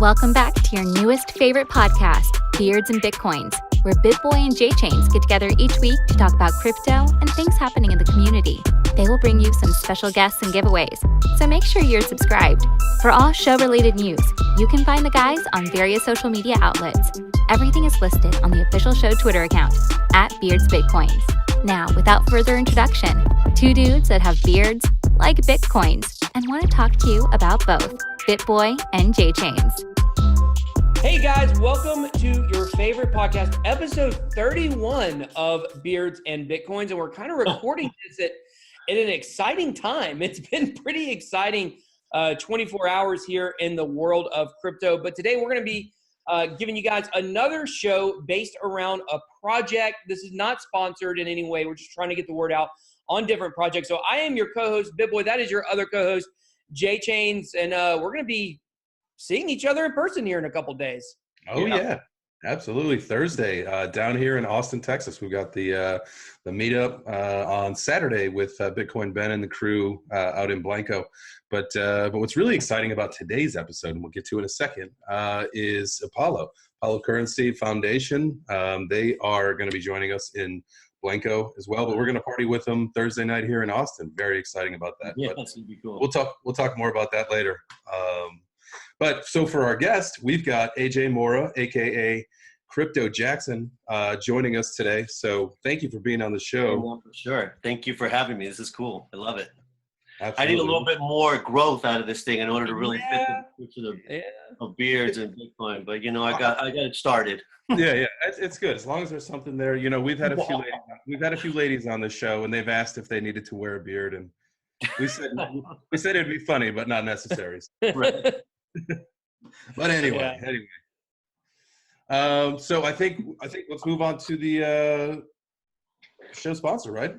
Welcome back to your newest favorite podcast, Beards and Bitcoins, where BitBoy and J-Chains get together each week to talk about crypto and things happening in the community. They will bring you some special guests and giveaways, so make sure you're subscribed. For all show-related news, you can find the guys on various social media outlets. Everything is listed on the official show Twitter account, @BeardsBitcoins. Now, without further introduction, two dudes that have beards, like Bitcoins, and want to talk to you about both, BitBoy and J-Chains. Hey guys, welcome to your favorite podcast, episode 31 of Beards and Bitcoins. And we're kind of recording this at an exciting time. It's been pretty exciting 24 hours here in the world of crypto. But today we're going to be giving you guys another show based around a project. This is not sponsored in any way. We're just trying to get the word out on different projects. So I am your co-host, BitBoy. That is your other co-host, J-Chains. And we're going to be seeing each other in person here in a couple days. Oh yeah, absolutely. Thursday down here in Austin, Texas, we've got the meetup on Saturday with Bitcoin Ben and the crew out in Blanco. But what's really exciting about today's episode, and we'll get to in a second, is Apollo Currency Foundation. They are going to be joining us in Blanco as well, but we're going to party with them Thursday night here in Austin. Very exciting about that. Yeah, but that's going to be cool. We'll talk more about that later. But so for our guest, we've got AJ Mora, aka Crypto Jackson, joining us today. So thank you for being on the show. Yeah, for sure. Thank you for having me. This is cool. I love it. Absolutely. I need a little bit more growth out of this thing in order to really fit the picture of beards and Bitcoin. But I got it started. Yeah, it's good as long as there's something there. We've had a few ladies on the show, and they've asked if they needed to wear a beard, and we said it'd be funny, but not necessary. Right. But anyway. So I think let's move on to the show sponsor, right?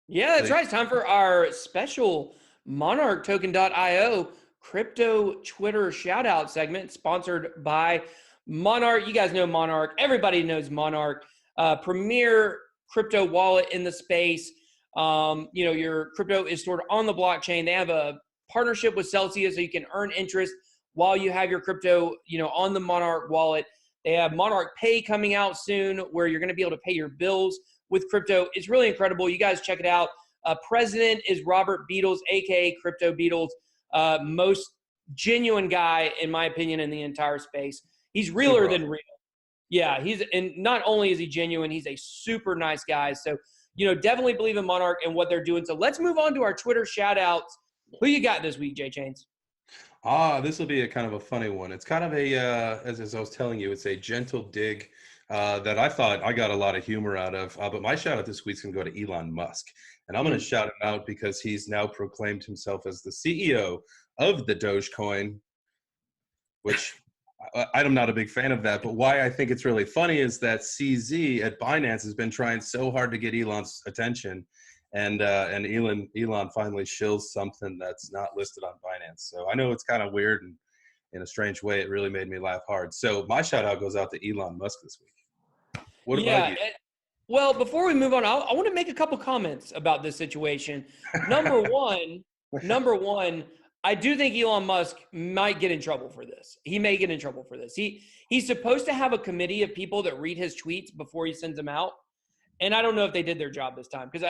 Yeah, that's right. It's time for our special Monarch Token.io crypto Twitter shout out segment sponsored by Monarch. You guys know Monarch. Everybody knows Monarch. Premier crypto wallet in the space. Your crypto is stored on the blockchain. They have a partnership with Celsius so you can earn interest while you have your crypto, on the Monarch wallet. They have Monarch Pay coming out soon where you're going to be able to pay your bills with crypto. It's really incredible. You guys check it out. President is Robert Beatles, aka Crypto Beatles. Most genuine guy, in my opinion, in the entire space. He's realer than real. Yeah, and not only is he genuine, he's a super nice guy. So, definitely believe in Monarch and what they're doing. So let's move on to our Twitter shout outs. Who you got this week, J-Chains? This will be a kind of a funny one. It's kind of as I was telling you, it's a gentle dig that I thought I got a lot of humor out of. But my shout out this week's going to go to Elon Musk. And I'm going to shout him out because he's now proclaimed himself as the CEO of the Dogecoin, which I'm not a big fan of that. But why I think it's really funny is that CZ at Binance has been trying so hard to get Elon's attention. And Elon finally shills something that's not listed on Binance. So I know it's kind of weird, and in a strange way, it really made me laugh hard. So my shout out goes out to Elon Musk this week. What about you? Well, before we move on, I want to make a couple comments about this situation. Number one, I do think Elon Musk might get in trouble for this. He may get in trouble for this. He's supposed to have a committee of people that read his tweets before he sends them out. And I don't know if they did their job this time because,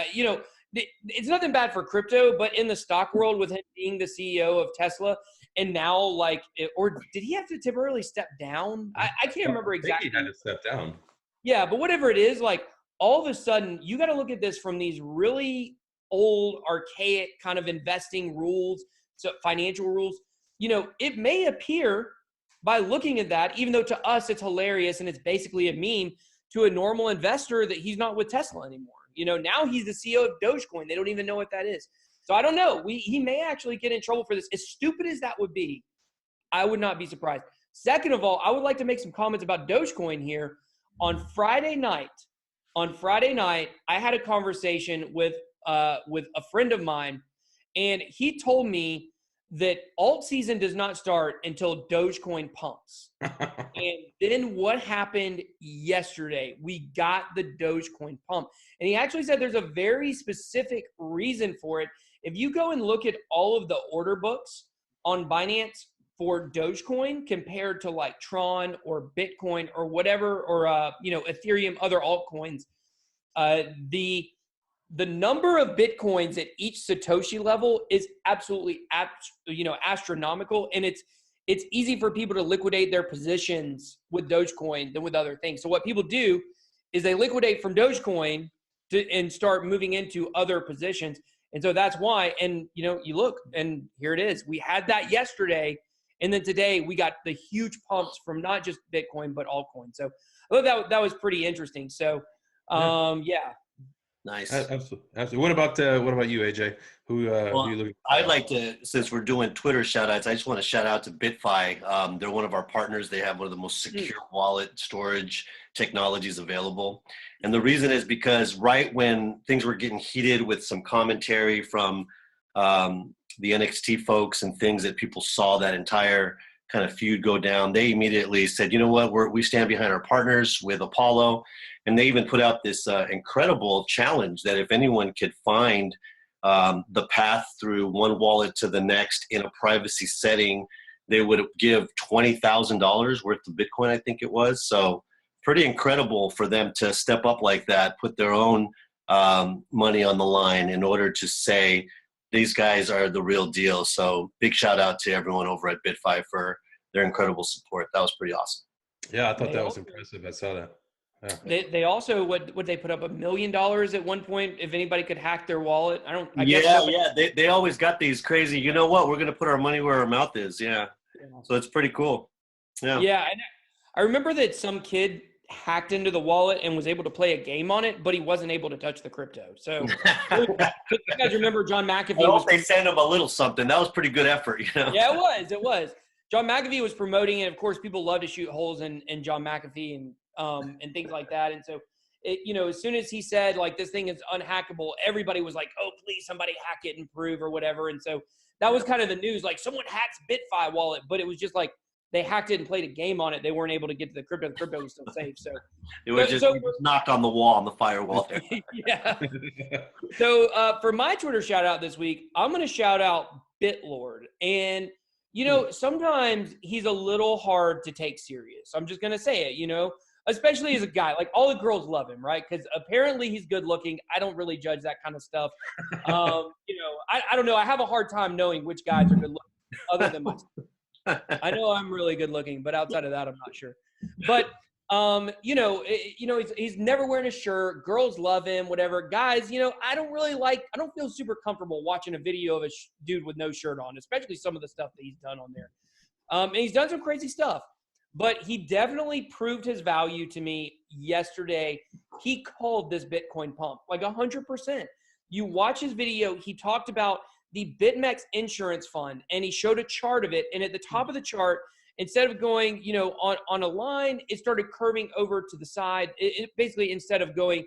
it's nothing bad for crypto, but in the stock world with him being the CEO of Tesla and now or did he have to temporarily step down? I can't remember exactly. He had to step down. Yeah, but whatever it is, all of a sudden you got to look at this from these really old, archaic kind of investing rules, so financial rules. It may appear by looking at that, even though to us it's hilarious and it's basically a meme, to a normal investor that he's not with Tesla anymore. Now he's the CEO of Dogecoin. They don't even know what that is. So I don't know. He may actually get in trouble for this. As stupid as that would be, I would not be surprised. Second of all, I would like to make some comments about Dogecoin here. On Friday night, I had a conversation with a friend of mine, and he told me that alt season does not start until Dogecoin pumps. And then what happened yesterday? We got the Dogecoin pump. And he actually said there's a very specific reason for it. If you go and look at all of the order books on Binance, for Dogecoin compared to like Tron or Bitcoin or whatever, or Ethereum, other altcoins. The number of Bitcoins at each Satoshi level is absolutely astronomical, and it's easy for people to liquidate their positions with Dogecoin than with other things. So what people do is they liquidate from Dogecoin and start moving into other positions. And so that's why, and you look, and here it is. We had that yesterday, and then today we got the huge pumps from not just Bitcoin but altcoins. So I thought that was pretty interesting. So yeah. Nice. Absolutely. What about you, AJ? Who you looking for? I'd like to, since we're doing Twitter shout outs, I just want to shout out to BitFi. They're one of our partners. They have one of the most secure wallet storage technologies available. And the reason is because right when things were getting heated with some commentary from the NXT folks and things that people saw that entire kind of feud go down, they immediately said, you know what, we stand behind our partners with Apollo. And they even put out this incredible challenge that if anyone could find the path through one wallet to the next in a privacy setting, they would give $20,000 worth of Bitcoin, I think it was. So pretty incredible for them to step up like that, put their own money on the line in order to say these guys are the real deal. So big shout out to everyone over at BitFi for their incredible support. That was pretty awesome. Yeah, I thought that was impressive. I saw that. Yeah. They also would they put up $1 million at one point if anybody could hack their wallet. They always got these crazy. You know what? We're gonna put our money where our mouth is. Yeah. So it's pretty cool. Yeah. Yeah, and I remember that some kid hacked into the wallet and was able to play a game on it, but he wasn't able to touch the crypto. So you guys remember John McAfee? I hope they sent him a little something. That was pretty good effort, you know. Yeah, it was. John McAfee was promoting it. Of course, people love to shoot holes in John McAfee and things like that. And so, as soon as he said, like, this thing is unhackable, everybody was like, oh, please, somebody hack it and prove or whatever. And so that was kind of the news, like, someone hacks BitFi wallet, but it was just like they hacked it and played a game on it. They weren't able to get to the crypto. The crypto was still safe. So it was just knocked on the wall, on the firewall. Yeah. So for my Twitter shout out this week, I'm going to shout out BitLord. And sometimes he's a little hard to take serious. I'm just going to say it, especially as a guy. Like, all the girls love him, right? Because apparently he's good looking. I don't really judge that kind of stuff. I don't know. I have a hard time knowing which guys are good looking other than myself. I know I'm really good looking, but outside of that, I'm not sure. But, he's never wearing a shirt. Girls love him, whatever. Guys, I don't feel super comfortable watching a video of a dude with no shirt on, especially some of the stuff that he's done on there. And he's done some crazy stuff, but he definitely proved his value to me yesterday. He called this Bitcoin pump like 100%. You watch his video, he talked about the BitMEX insurance fund, and he showed a chart of it. And at the top of the chart, instead of going, on a line, it started curving over to the side. It basically, instead of going,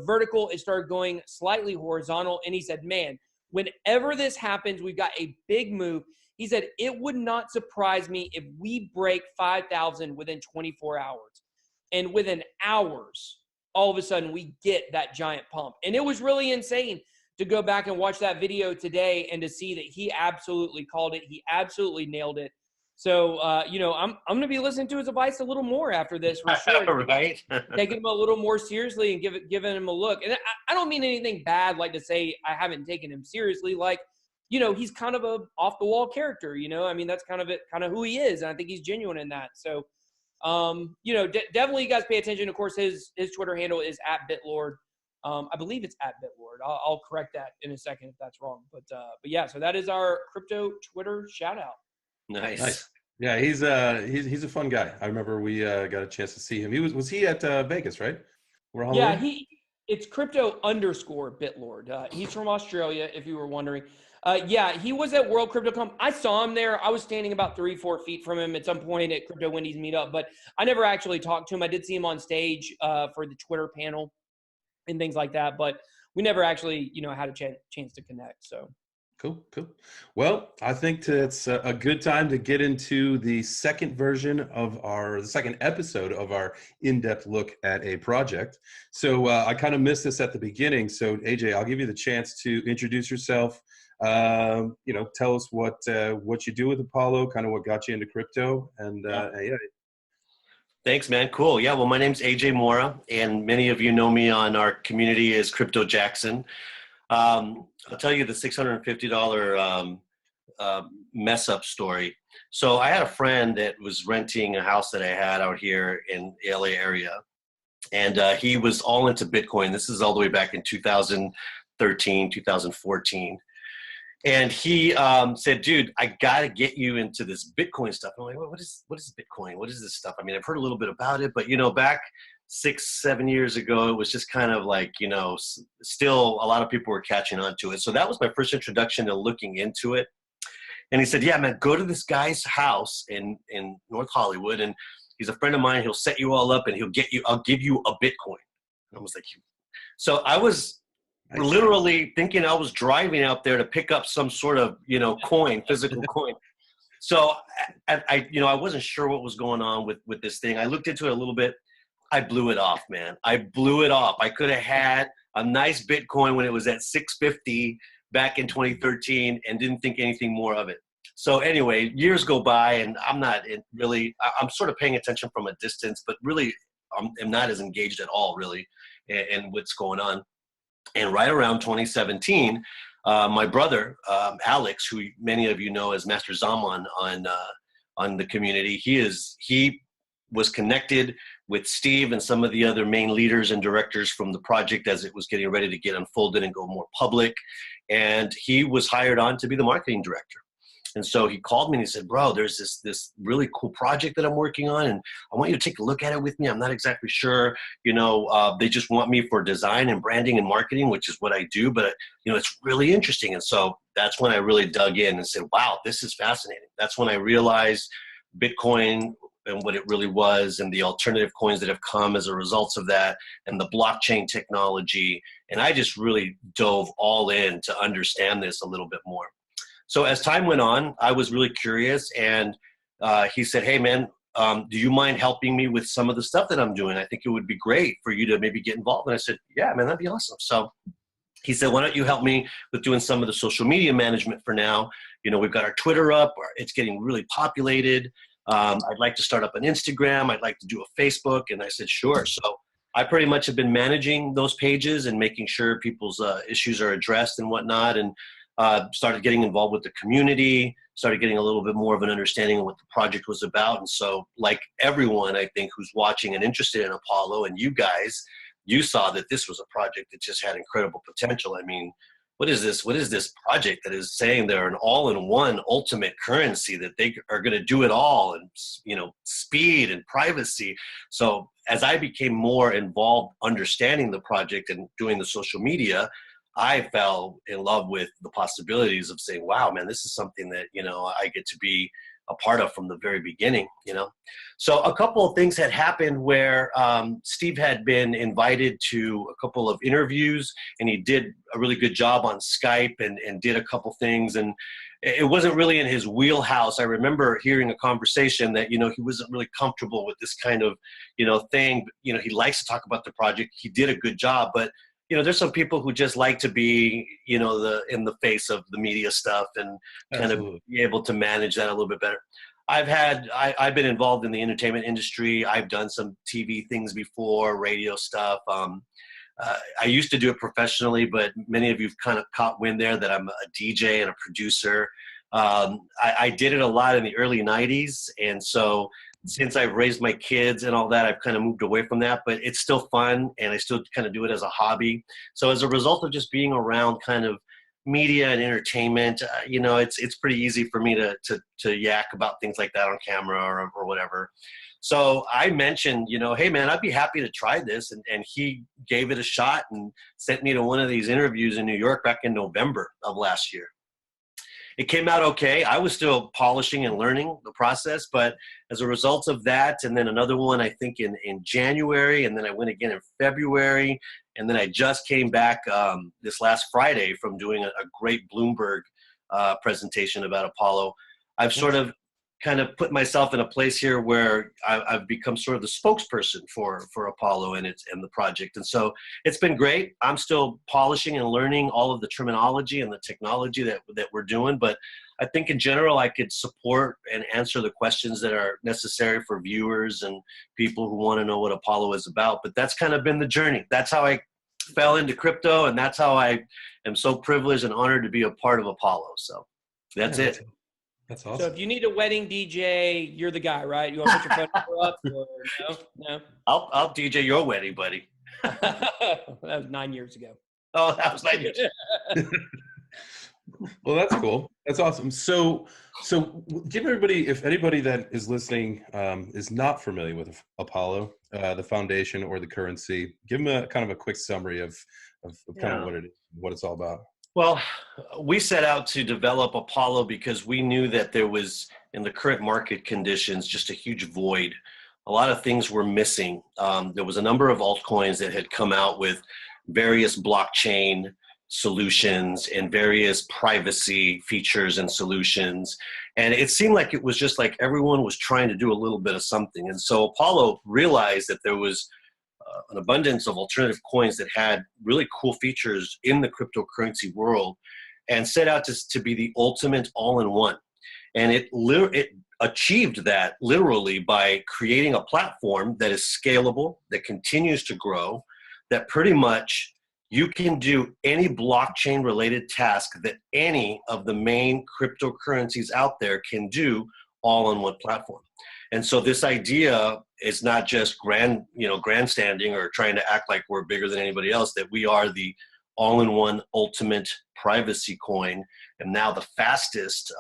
vertical, it started going slightly horizontal. And he said, man, whenever this happens, we've got a big move. He said, it would not surprise me if we break 5,000 within 24 hours. And within hours, all of a sudden, we get that giant pump. And it was really insane to go back and watch that video today and to see that he absolutely called it. He absolutely nailed it. So, I'm going to be listening to his advice a little more after this, for sure. Right. Taking him a little more seriously and giving him a look. And I don't mean anything bad, like to say I haven't taken him seriously. Like, he's kind of a off the wall character, I mean, that's kind of who he is. And I think he's genuine in that. So, definitely you guys pay attention. Of course, his Twitter handle is @BitLord. I believe it's @BitLord. I'll correct that in a second if that's wrong. But yeah, so that is our crypto Twitter shout out. Nice. Yeah, he's a fun guy. I remember we got a chance to see him. Was he at Vegas, right? Yeah, it's crypto_BitLord. He's from Australia, if you were wondering. Yeah, he was at World CryptoCom. I saw him there. I was standing about 3-4 feet from him at some point at Crypto Wendy's meetup, but I never actually talked to him. I did see him on stage for the Twitter panel and things like that, but we never actually, had a chance to connect. So cool. Well, I think it's a good time to get into the second episode of our in-depth look at a project. So I kind of missed this at the beginning. So AJ, I'll give you the chance to introduce yourself, Tell us what you do with Apollo, kind of what got you into crypto, and yeah. Thanks, man. Cool. Yeah. Well, my name's AJ Mora, and many of you know me on our community as Crypto Jackson. I'll tell you the $650 mess up story. So I had a friend that was renting a house that I had out here in the LA area, and he was all into Bitcoin. This is all the way back in 2013, 2014. And he said, dude, I got to get you into this Bitcoin stuff. I'm like, what is Bitcoin? What is this stuff? I mean, I've heard a little bit about it, but, back 6-7 years ago, it was just kind of like, still a lot of people were catching on to it. So that was my first introduction to looking into it. And he said, yeah, man, go to this guy's house in North Hollywood. And he's a friend of mine. He'll set you all up and I'll give you a Bitcoin. And I was like, so I was literally thinking I was driving out there to pick up some sort of, coin, physical coin. So I wasn't sure what was going on with this thing. I looked into it a little bit. I blew it off, man. I blew it off. I could have had a nice Bitcoin when it was at 650 back in 2013 and didn't think anything more of it. So anyway, years go by and I'm sort of paying attention from a distance, but really I'm not as engaged at all really in what's going on. And right around 2017, my brother, Alex, who many of you know as Master Zaman on the community, he was connected with Steve and some of the other main leaders and directors from the project as it was getting ready to get unfolded and go more public. And he was hired on to be the marketing director. And so he called me and he said, bro, there's this really cool project that I'm working on, and I want you to take a look at it with me. I'm not exactly sure, they just want me for design and branding and marketing, which is what I do, but it's really interesting. And so that's when I really dug in and said, wow, this is fascinating. That's when I realized Bitcoin and what it really was, and the alternative coins that have come as a result of that, and the blockchain technology. And I just really dove all in to understand this a little bit more. So as time went on, I was really curious, and he said, hey, man, do you mind helping me with some of the stuff that I'm doing? I think it would be great for you to maybe get involved. And I said, yeah, man, that'd be awesome. So he said, why don't you help me with doing some of the social media management for now? We've got our Twitter up. It's getting really populated. I'd like to start up an Instagram. I'd like to do a Facebook. And I said, sure. So I pretty much have been managing those pages and making sure people's issues are addressed and whatnot. And started getting involved with the community, started getting a little bit more of an understanding of what the project was about. And so like everyone, I think, who's watching and interested in Apollo, and you guys, you saw that this was a project that just had incredible potential. I mean, what is this? What is this project that is saying they're an all-in-one ultimate currency, that they are going to do it all, and, speed and privacy. So as I became more involved understanding the project and doing the social media, I fell in love with the possibilities of saying, wow, man, this is something that, I get to be a part of from the very beginning, So a couple of things had happened where Steve had been invited to a couple of interviews, and he did a really good job on Skype and did a couple things. And it wasn't really in his wheelhouse. I remember hearing a conversation that, he wasn't really comfortable with this kind of, thing. He likes to talk about the project. He did a good job, but there's some people who just like to be, in the face of the media stuff and kind of be able to manage that a little bit better. I've been involved in the entertainment industry. I've done some TV things before, radio stuff. I used to do it professionally, but many of you've kind of caught wind there that I'm a DJ and a producer. I did it a lot in the early 90s. And so since I've raised my kids and all that, I've kind of moved away from that, but it's still fun, and I still kind of do it as a hobby. So as a result of just being around kind of media and entertainment, it's pretty easy for me to yak about things like that on camera or whatever. So I mentioned, hey man, I'd be happy to try this. And he gave it a shot and sent me to one of these interviews in New York back in November of last year. It came out okay. I was still polishing and learning the process, but as a result of that, and then another one, I think in January, and then I went again in February, and then I just came back this last Friday from doing a great Bloomberg presentation about Apollo. I've sort of kind of put myself in a place here where I've become sort of the spokesperson for Apollo and the project. And so it's been great. I'm still polishing and learning all of the terminology and the technology that we're doing. But I think in general, I could support and answer the questions that are necessary for viewers and people who want to know what Apollo is about. But that's kind of been the journey. That's how I fell into crypto, and that's how I am so privileged and honored to be a part of Apollo. So that's it. That's awesome. So if you need a wedding DJ, you're the guy, right? You want to put your phone number up? Or no? I'll DJ your wedding, buddy. That was 9 years ago. Oh, that was 9 years. Well, that's cool. That's awesome. So give everybody, if anybody that is listening is not familiar with Apollo, the foundation or the currency, give them a kind of a quick summary of kind of what it is, what it's all about. Well, we set out to develop Apollo because we knew that there was, in the current market conditions, just a huge void. A lot of things were missing. There was a number of altcoins that had come out with various blockchain solutions and various privacy features and solutions. And it seemed like it was just like everyone was trying to do a little bit of something. And so Apollo realized that there was an abundance of alternative coins that had really cool features in the cryptocurrency world, and set out to be the ultimate all-in-one. And it achieved that literally by creating a platform that is scalable, that continues to grow, that pretty much you can do any blockchain related task that any of the main cryptocurrencies out there can do all on one platform. And so this idea is not just grandstanding or trying to act like we're bigger than anybody else, that we are the all-in-one ultimate privacy coin, and now the fastest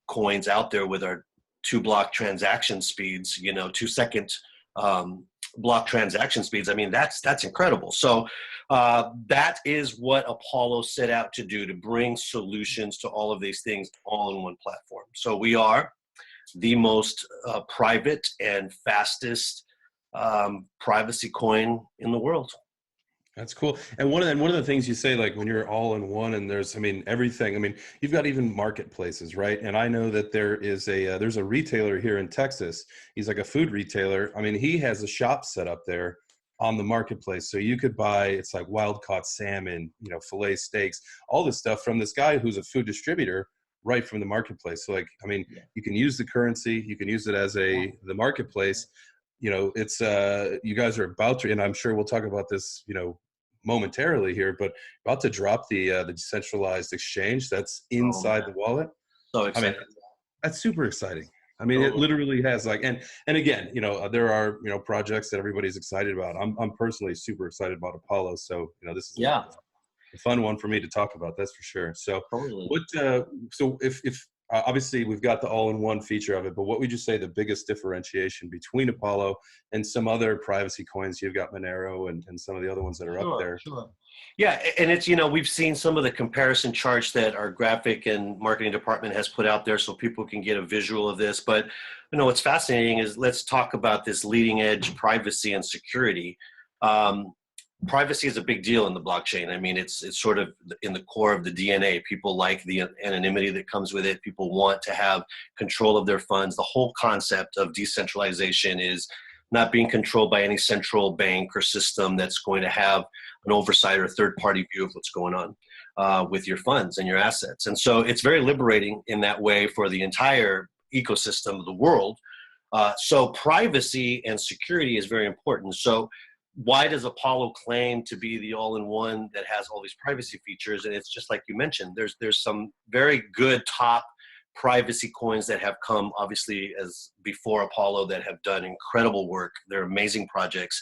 coins out there with our 2-block transaction speeds, 2-second block transaction speeds. I mean, that's incredible. So that is what Apollo set out to do, to bring solutions to all of these things all in one platform. So we are the most private and fastest privacy coin in the world. That's cool. And one of the things you say, like when you're all in one, and there's, everything. You've got even marketplaces, right? And I know that there's a retailer here in Texas. He's like a food retailer. He has a shop set up there on the marketplace, so you could buy, it's like wild caught salmon, fillet steaks, all this stuff from this guy who's a food distributor right from the marketplace. So you can use the currency, you can use it as the marketplace. It's you guys are about to, and I'm sure we'll talk about this, momentarily here, but about to drop the decentralized exchange that's inside the wallet. So excited. That's super exciting. It literally has and again, there are, projects that everybody's excited about. I'm personally super excited about Apollo. So, this is a fun one for me to talk about. That's for sure. So so if obviously we've got the all-in-one feature of it, but what would you say the biggest differentiation between Apollo and some other privacy coins? You've got Monero and some of the other ones that are up there. Sure. Yeah, and it's, we've seen some of the comparison charts that our graphic and marketing department has put out there so people can get a visual of this. But, what's fascinating is, let's talk about this leading edge privacy and security. Privacy is a big deal in the blockchain. It's sort of in the core of the DNA. People like the anonymity that comes with it. People want to have control of their funds. The whole concept of decentralization is not being controlled by any central bank or system that's going to have an oversight or third-party view of what's going on with your funds and your assets. And so it's very liberating in that way for the entire ecosystem of the world. So privacy and security is very important. So why does Apollo claim to be the all-in-one that has all these privacy features? And it's just like you mentioned, there's some very good top privacy coins that have come, obviously, as before Apollo, that have done incredible work. They're amazing projects.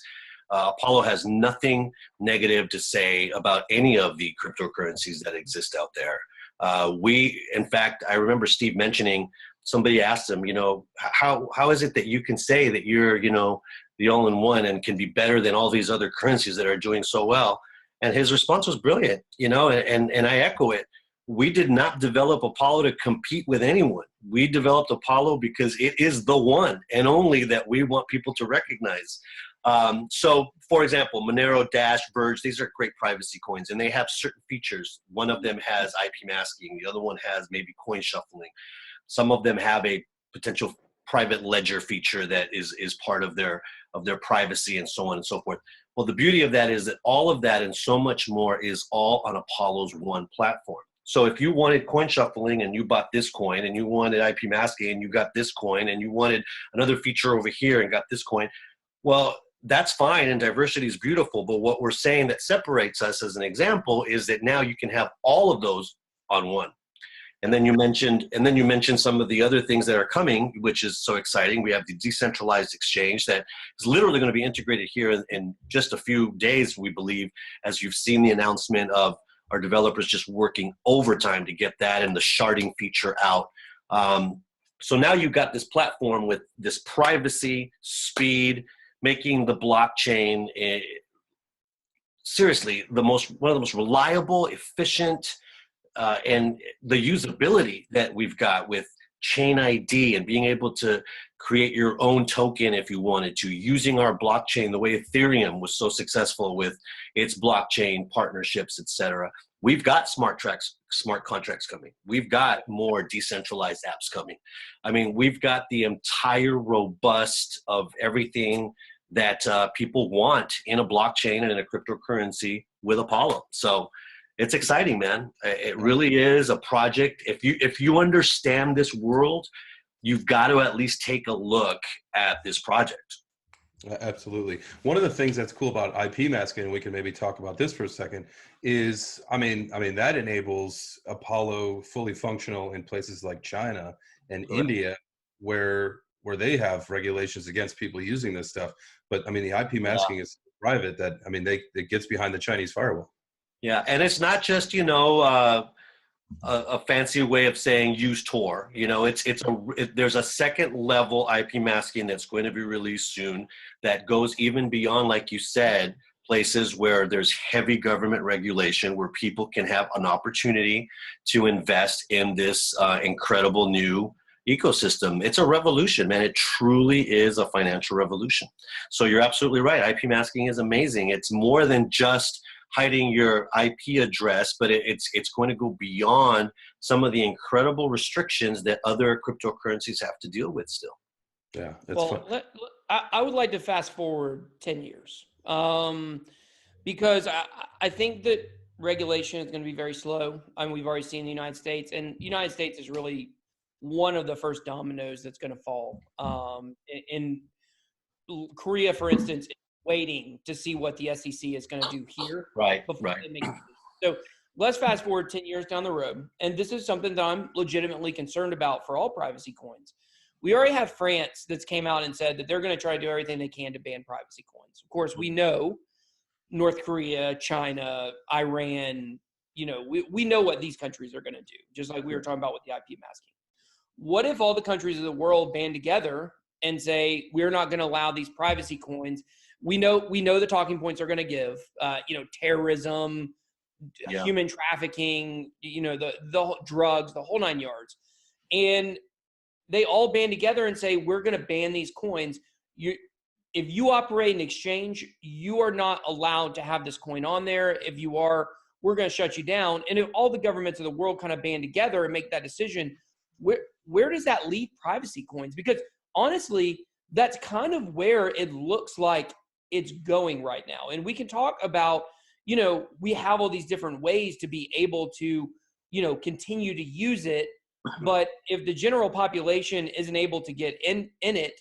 Apollo has nothing negative to say about any of the cryptocurrencies that exist out there. In fact, I remember Steve mentioning, somebody asked him, how is it that you can say that you're, the all-in-one and can be better than all these other currencies that are doing so well? And his response was brilliant, and I echo it. We did not develop Apollo to compete with anyone. We developed Apollo because it is the one and only that we want people to recognize. So, for example, Monero, Dash, Verge, these are great privacy coins, and they have certain features. One of them has IP masking. The other one has maybe coin shuffling. Some of them have a potential private ledger feature that is part of their privacy and so on and so forth. Well, the beauty of that is that all of that and so much more is all on Apollo's one platform. So if you wanted coin shuffling and you bought this coin, and you wanted IP masking and you got this coin, and you wanted another feature over here and got this coin, well, that's fine, and diversity is beautiful. But what we're saying that separates us, as an example, is that now you can have all of those on one. And then you mentioned some of the other things that are coming, which is so exciting. We have the decentralized exchange that is literally going to be integrated here in just a few days, we believe, as you've seen the announcement of our developers just working overtime to get that and the sharding feature out. So now you've got this platform with this privacy, speed, making the blockchain seriously one of the most reliable, efficient, and the usability that we've got with Chain ID and being able to create your own token if you wanted to, using our blockchain the way Ethereum was so successful with its blockchain partnerships, etc. We've got smart contracts coming. We've got more decentralized apps coming. I mean, we've got the entire robust of everything that people want in a blockchain and in a cryptocurrency with Apollo. So it's exciting, man. It really is a project. If you understand this world, you've got to at least take a look at this project. Absolutely. One of the things that's cool about IP masking, and we can maybe talk about this for a second, is I mean that enables Apollo fully functional in places like China and India, where they have regulations against people using this stuff. But I mean, the IP masking is private. That I mean, it gets behind the Chinese firewall. Yeah, and it's not just a fancy way of saying use Tor. There's a second level IP masking that's going to be released soon that goes even beyond, like you said, places where there's heavy government regulation, where people can have an opportunity to invest in this incredible new ecosystem. It's a revolution, man. It truly is a financial revolution. So you're absolutely right. IP masking is amazing. It's more than just hiding your IP address, but it's going to go beyond some of the incredible restrictions that other cryptocurrencies have to deal with still. Yeah, that's fun. I would like to fast forward 10 years because I think that regulation is going to be very slow. I mean, we've already seen the United States, and the United States is really one of the first dominoes that's going to fall. In Korea, for instance, waiting to see what the SEC is going to do here. Before they make it. So let's fast forward 10 years down the road. And this is something that I'm legitimately concerned about for all privacy coins. We already have France that's came out and said that they're going to try to do everything they can to ban privacy coins. Of course, we know North Korea, China, Iran, we know what these countries are going to do, just like we were talking about with the IP masking. What if all the countries of the world band together and say, we're not going to allow these privacy coins? We know the talking points are going to give, terrorism, human trafficking, the drugs, the whole 9 yards. And they all band together and say, we're going to ban these coins. If you operate an exchange, you are not allowed to have this coin on there. If you are, we're going to shut you down. And if all the governments of the world kind of band together and make that decision, where does that leave privacy coins? Because honestly, that's kind of where it looks like it's going right now. And we can talk about, we have all these different ways to be able to, continue to use it. But if the general population isn't able to get in it,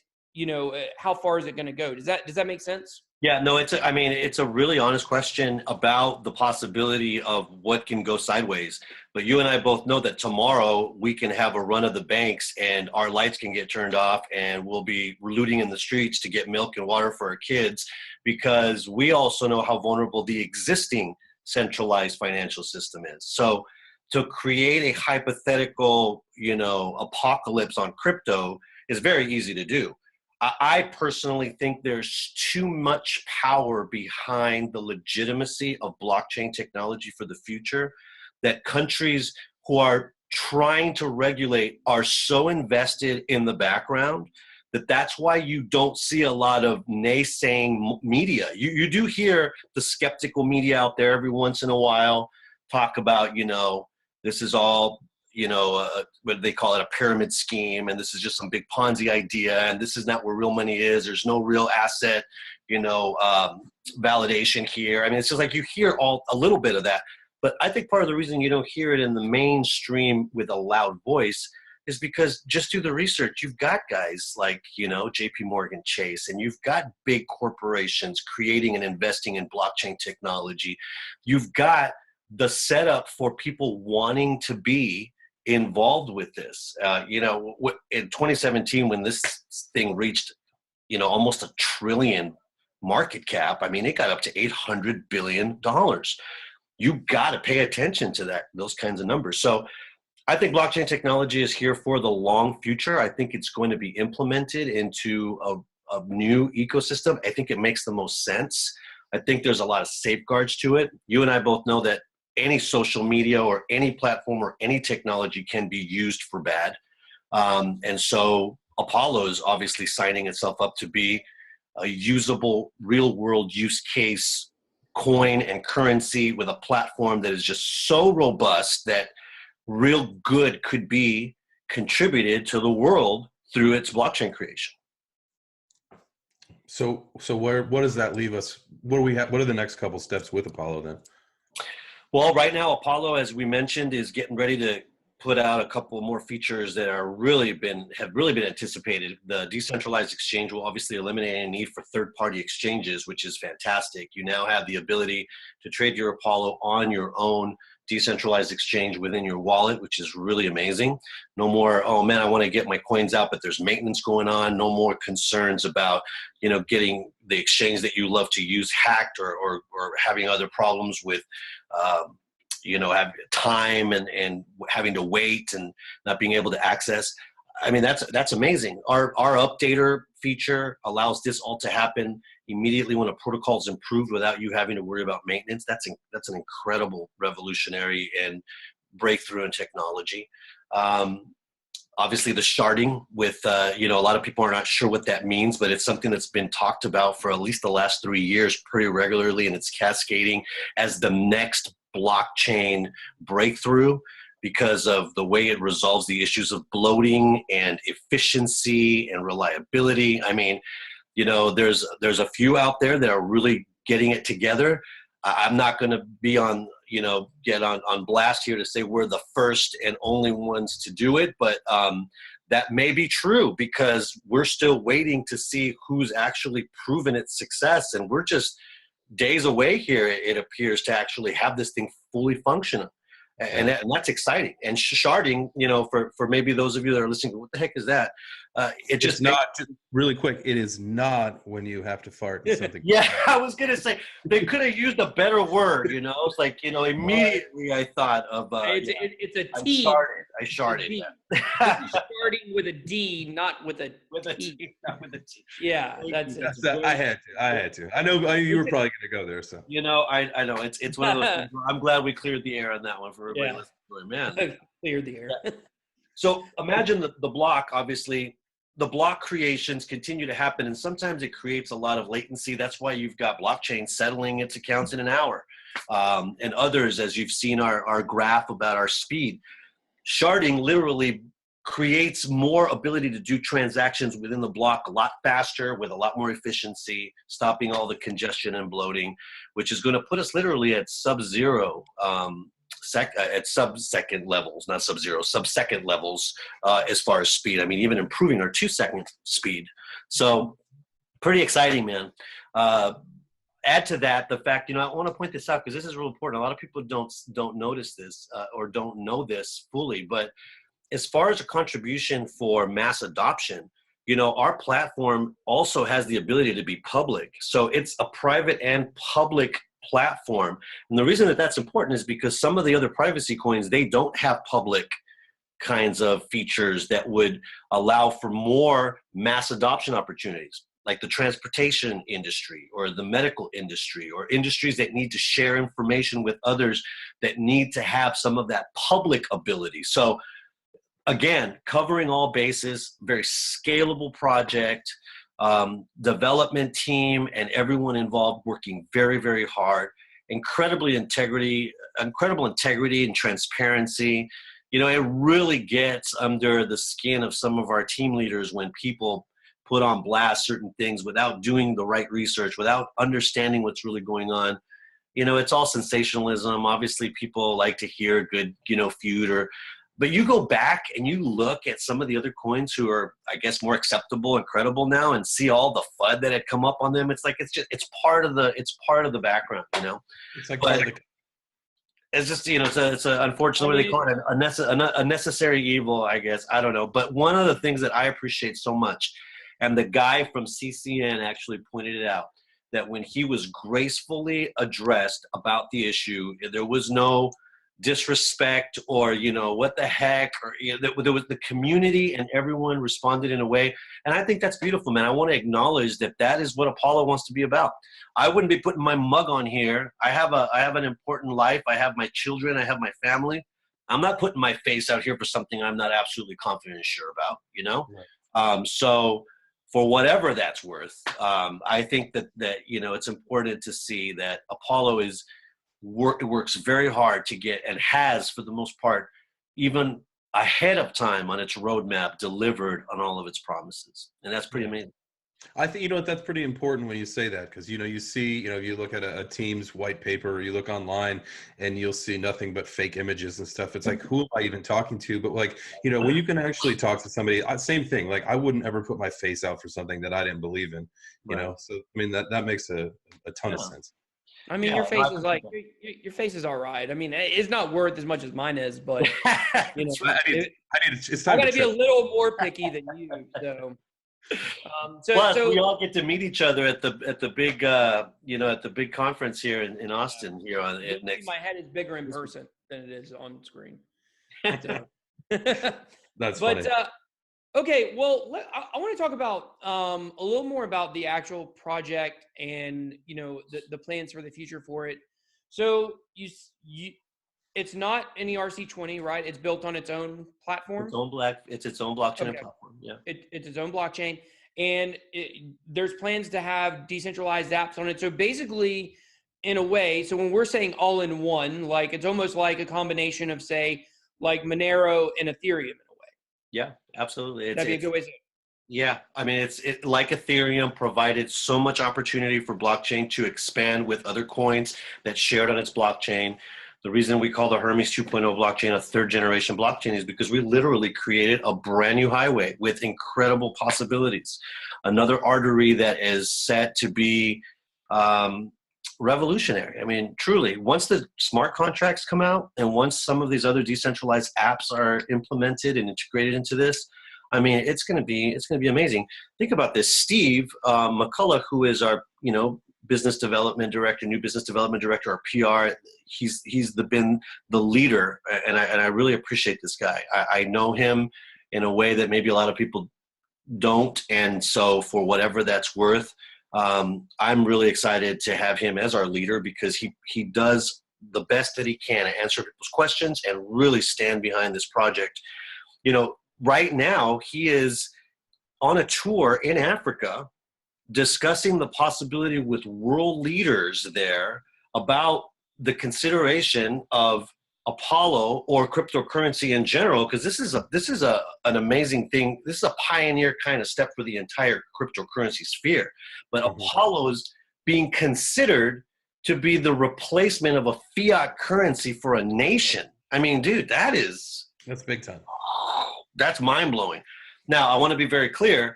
how far is it going to go? Does that make sense? Yeah, no, it's a really honest question about the possibility of what can go sideways. But you and I both know that tomorrow we can have a run of the banks and our lights can get turned off and we'll be looting in the streets to get milk and water for our kids, because we also know how vulnerable the existing centralized financial system is. So to create a hypothetical, apocalypse on crypto is very easy to do. I personally think there's too much power behind the legitimacy of blockchain technology for the future, that countries who are trying to regulate are so invested in the background that's why you don't see a lot of naysaying media. You do hear the skeptical media out there every once in a while talk about, this is all what they call it, a pyramid scheme, and this is just some big Ponzi idea, and this is not where real money is. There's no real asset, validation here. I mean, it's just like you hear a little bit of that. But I think part of the reason you don't hear it in the mainstream with a loud voice is because just do the research. You've got guys like, JP Morgan Chase, and you've got big corporations creating and investing in blockchain technology. You've got the setup for people wanting to be involved with this. In 2017, when this thing reached, almost $1 trillion market cap, I mean, it got up to $800 billion. You got to pay attention to those kinds of numbers. So I think blockchain technology is here for the long future. I think it's going to be implemented into a new ecosystem. I think it makes the most sense. I think there's a lot of safeguards to it. You and I both know that any social media or any platform or any technology can be used for bad. And so Apollo is obviously signing itself up to be a usable real world use case coin and currency with a platform that is just so robust that real good could be contributed to the world through its blockchain creation. So what does that leave us? What are the next couple steps with Apollo then? Well, right now, Apollo, as we mentioned, is getting ready to put out a couple more features that have really been anticipated. The decentralized exchange will obviously eliminate any need for third-party exchanges, which is fantastic. You now have the ability to trade your Apollo on your own decentralized exchange within your wallet, which is really amazing. No more, oh man, I want to get my coins out, but there's maintenance going on. No more concerns about, getting the exchange that you love to use hacked or having other problems with, have time and having to wait and not being able to access. I mean, that's amazing. Our updater feature allows this all to happen immediately when a protocol is improved without you having to worry about maintenance. That's an incredible revolutionary and breakthrough in technology. Obviously the sharding with, a lot of people are not sure what that means, but it's something that's been talked about for at least the last 3 years pretty regularly, and it's cascading as the next blockchain breakthrough because of the way it resolves the issues of bloating and efficiency and reliability. I mean, there's a few out there that are really getting it together. I'm not going to be on, get on blast here to say we're the first and only ones to do it, but that may be true because we're still waiting to see who's actually proven its success, and we're just days away here, it appears, to actually have this thing fully functional. And that's exciting. And sharding, for maybe those of you that are listening, what the heck is that? Really quick, it is not when you have to fart in something. Yeah, I was going to say, they could have used a better word, It's like, immediately I thought of, it's a T. I sharded. It's sharding with a D, not with a T. Not with a T. Yeah, I had to. I know you were probably going to go there. So I know it's one of those things where I'm glad we cleared the air on that one for everybody listening. Man, cleared the air. Yeah. So imagine the block. Obviously, the block creations continue to happen, and sometimes it creates a lot of latency. That's why you've got blockchain settling its accounts in an hour, and others, as you've seen our graph about our speed. Sharding literally creates more ability to do transactions within the block a lot faster with a lot more efficiency, stopping all the congestion and bloating, which is going to put us literally at sub-zero, at sub-second levels, not sub-zero, sub-second levels as far as speed. I mean, even improving our 2-second speed. So pretty exciting, man. Add to that the fact, I want to point this out because this is real important. A lot of people don't notice this or don't know this fully, but as far as a contribution for mass adoption, our platform also has the ability to be public. So it's a private and public platform. And the reason that that's important is because some of the other privacy coins, they don't have public kinds of features that would allow for more mass adoption opportunities, like the transportation industry or the medical industry or industries that need to share information with others that need to have some of that public ability. So again, covering all bases, very scalable project, development team and everyone involved working very, very hard, incredible integrity and transparency. You know, it really gets under the skin of some of our team leaders when people put on blast certain things without doing the right research, without understanding what's really going on. You know, it's all sensationalism. Obviously, people like to hear a good, you know, feud but you go back and you look at some of the other coins who are, I guess, more acceptable and credible now, and see all the FUD that had come up on them. It's like it's part of the background, you know. It's like It's just, you know, it's a unfortunately, they call it a necessary evil, I guess. I don't know. But one of the things that I appreciate so much, and the guy from CCN actually pointed it out, that when he was gracefully addressed about the issue, there was no disrespect or, you know, what the heck, or, you know, there was the community and everyone responded in a way. And I think that's beautiful, man. I want to acknowledge that is what Apollo wants to be about. I wouldn't be putting my mug on here. I have an important life. I have my children. I have my family. I'm not putting my face out here for something I'm not absolutely confident and sure about, you know? Right. So for whatever that's worth, I think that, you know, it's important to see that Apollo works very hard to get, and has for the most part, even ahead of time on its roadmap, delivered on all of its promises. And that's pretty amazing. I think, you know, that's pretty important when you say that, because, you know, you see, you know, you look at a team's white paper, or you look online and you'll see nothing but fake images and stuff. It's like, who am I even talking to? But like, you know, when you can actually talk to somebody, same thing. Like, I wouldn't ever put my face out for something that I didn't believe in, you know? So, I mean, that makes a ton of sense. I mean, your face is like, your face is all right. I mean, it's not worth as much as mine is, but you know, I got to be a little more picky than you. So, plus, we all get to meet each other at the big, you know, at the big conference here in Austin. Here on it next. My head is bigger in person than it is on screen. That's funny. Okay, well, I want to talk about a little more about the actual project and, you know, the plans for the future for it. So it's not in the RC20, right? It's built on its own platform. It's its own blockchain and platform. Yeah, it's its own blockchain, and there's plans to have decentralized apps on it. So basically, in a way, so when we're saying all in one, like it's almost like a combination of, say, like Monero and Ethereum. Yeah, absolutely. That'd be a good way to say it. Yeah, I mean, it's like Ethereum provided so much opportunity for blockchain to expand with other coins that shared on its blockchain. The reason we call the Hermes 2.0 blockchain a third generation blockchain is because we literally created a brand new highway with incredible possibilities. Another artery that is set to be revolutionary. I mean, truly, once the smart contracts come out and once some of these other decentralized apps are implemented and integrated into this, I mean, it's going to be amazing. Think about this. Steve McCullough, who is our, you know, new business development director, our PR, he's been the leader, and I really appreciate this guy. I know him in a way that maybe a lot of people don't, and so for whatever that's worth, I'm really excited to have him as our leader, because he does the best that he can to answer people's questions and really stand behind this project. You know, right now he is on a tour in Africa discussing the possibility with world leaders there about the consideration of Apollo or cryptocurrency in general, because this is an amazing thing. This is a pioneer kind of step for the entire cryptocurrency sphere. But Apollo is being considered to be the replacement of a fiat currency for a nation. I mean, dude, that's big time. That's mind blowing. Now, I want to be very clear.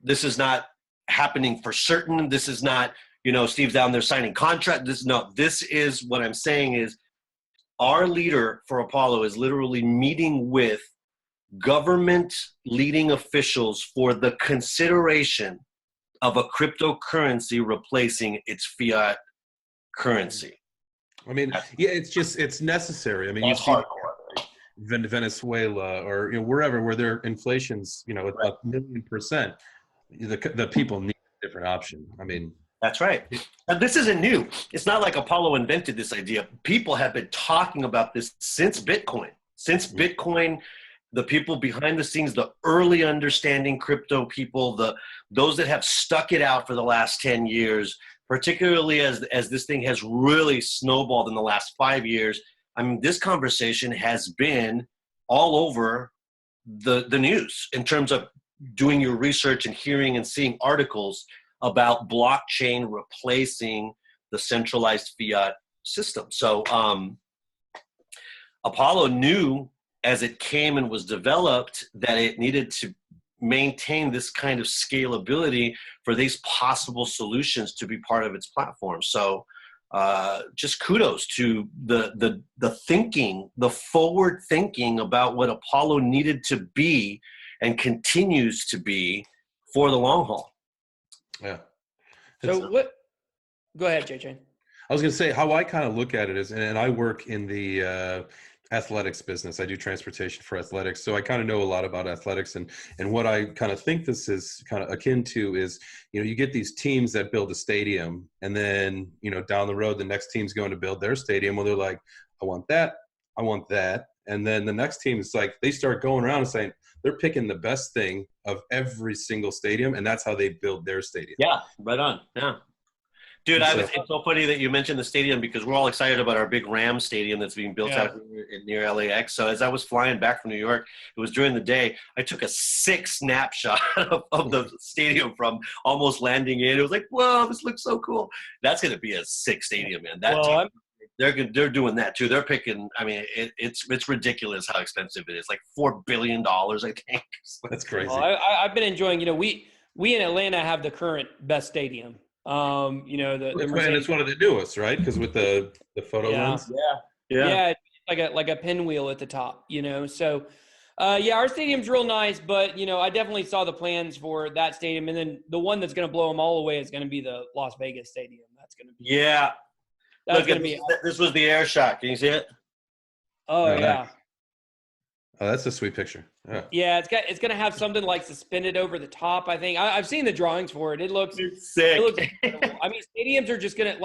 This is not happening for certain. This is not, you know, Steve's down there signing contract. This is what I'm saying is, our leader for Apollo is literally meeting with government leading officials for the consideration of a cryptocurrency replacing its fiat currency. I mean, yeah, it's necessary. I mean, you see Venezuela or, you know, wherever where their inflation's, you know, 1,000,000%, the people need a different option. I mean, that's right. And this isn't new. It's not like Apollo invented this idea. People have been talking about this since Bitcoin. Bitcoin, the people behind the scenes, the early understanding crypto people, those that have stuck it out for the last 10 years, particularly as this thing has really snowballed in the last 5 years. I mean, this conversation has been all over the news in terms of doing your research and hearing and seeing articles about blockchain replacing the centralized fiat system. So Apollo knew as it came and was developed that it needed to maintain this kind of scalability for these possible solutions to be part of its platform. So just kudos to the thinking, the forward thinking about what Apollo needed to be and continues to be for the long haul. Yeah. So what? Go ahead, JJ. I was going to say how I kind of look at it is, and I work in the athletics business. I do transportation for athletics. So I kind of know a lot about athletics, and what I kind of think this is kind of akin to is, you get these teams that build a stadium, and then, down the road, the next team's going to build their stadium. Well, they're like, I want that. I want that. And then the next team is like, they start going around and saying, they're picking the best thing of every single stadium. And that's how they build their stadium. Yeah, right on. Yeah. Dude, it's so funny that you mentioned the stadium because we're all excited about our big Rams stadium that's being built out near LAX. So as I was flying back from New York, it was during the day, I took a sick snapshot of the stadium from almost landing in. It was like, whoa, this looks so cool. That's going to be a sick stadium, man. They're doing that too. They're picking, I mean, it's ridiculous how expensive it is. Like $4 billion, I think. That's crazy. Well, I've been enjoying, we in Atlanta have the current best stadium. The it's one of the newest, right? Because with the photo lens. Yeah, it's like a pinwheel at the top, So, our stadium's real nice, but I definitely saw the plans for that stadium, and then the one that's going to blow them all away is going to be the Las Vegas stadium. That's going to be That's going to be. This was the air shot. Can you see it? Oh yeah. Nice. Oh, that's a sweet picture. Yeah, it's gonna have something like suspended over the top. I think I've seen the drawings for it. It looks sick. It looks incredible. I mean, stadiums are just gonna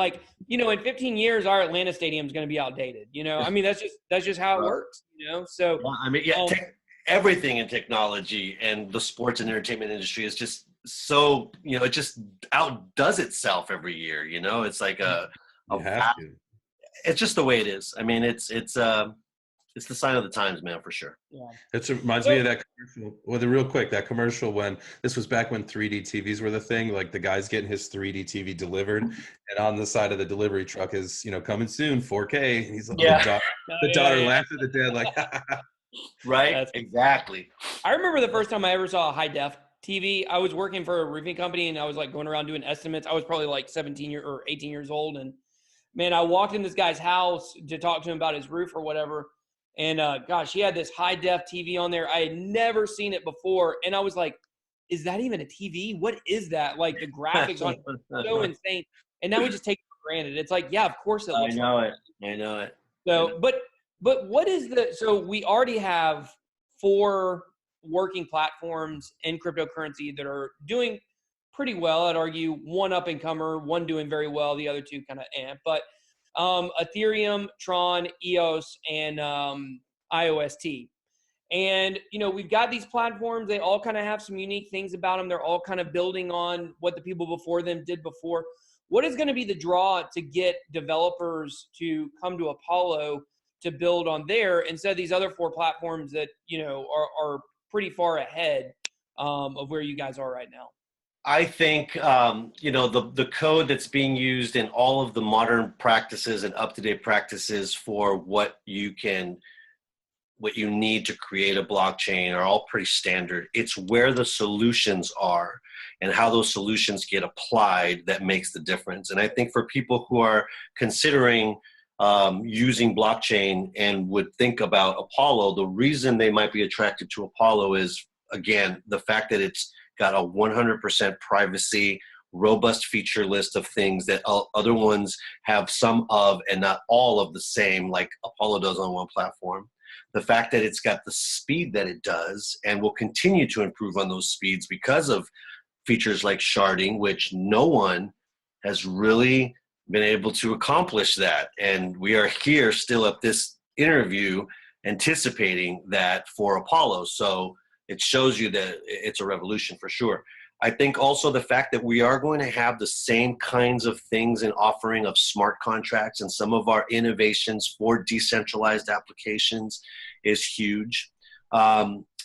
in 15 years, our Atlanta stadium is gonna be outdated. I mean, that's just how it works. So I mean, everything in technology and the sports and entertainment industry is just so it just outdoes itself every year. It's like it's just the way it is. I mean, it's the sign of the times, man, for sure. Yeah. It reminds me of that commercial. Well, real quick, that commercial when this was back when 3D TVs were the thing. Like the guy's getting his 3D TV delivered, and on the side of the delivery truck is coming soon 4K. And he's like, the daughter laughed at the dad like, right? Exactly. I remember the first time I ever saw a high def TV. I was working for a roofing company, and I was like going around doing estimates. I was probably like 18 years old, and man, I walked in this guy's house to talk to him about his roof or whatever. And gosh, he had this high def TV on there. I had never seen it before. And I was like, is that even a TV? What is that? Like the graphics on it are so insane. And now we just take it for granted. It's like, yeah, of course it looks I know it. So, but what is so we already have 4 working platforms in cryptocurrency that are doing pretty well. I'd argue one up and comer, one doing very well, the other 2 kind of but Ethereum, Tron, EOS, and IOST. And, we've got these platforms. They all kind of have some unique things about them. They're all kind of building on what the people before them did before. What is going to be the draw to get developers to come to Apollo to build on there instead of these other 4 platforms that, are pretty far ahead of where you guys are right now? I think, the code that's being used in all of the modern practices and up-to-date practices for what you need to create a blockchain are all pretty standard. It's where the solutions are and how those solutions get applied that makes the difference. And I think for people who are considering using blockchain and would think about Apollo, the reason they might be attracted to Apollo is, again, the fact that it's got a 100% privacy, robust feature list of things that other ones have some of and not all of the same, like Apollo does on one platform. The fact that it's got the speed that it does and will continue to improve on those speeds because of features like sharding, which no one has really been able to accomplish that. And we are here still at this interview anticipating that for Apollo. So it shows you that it's a revolution for sure. I think also the fact that we are going to have the same kinds of things in offering of smart contracts and some of our innovations for decentralized applications is huge.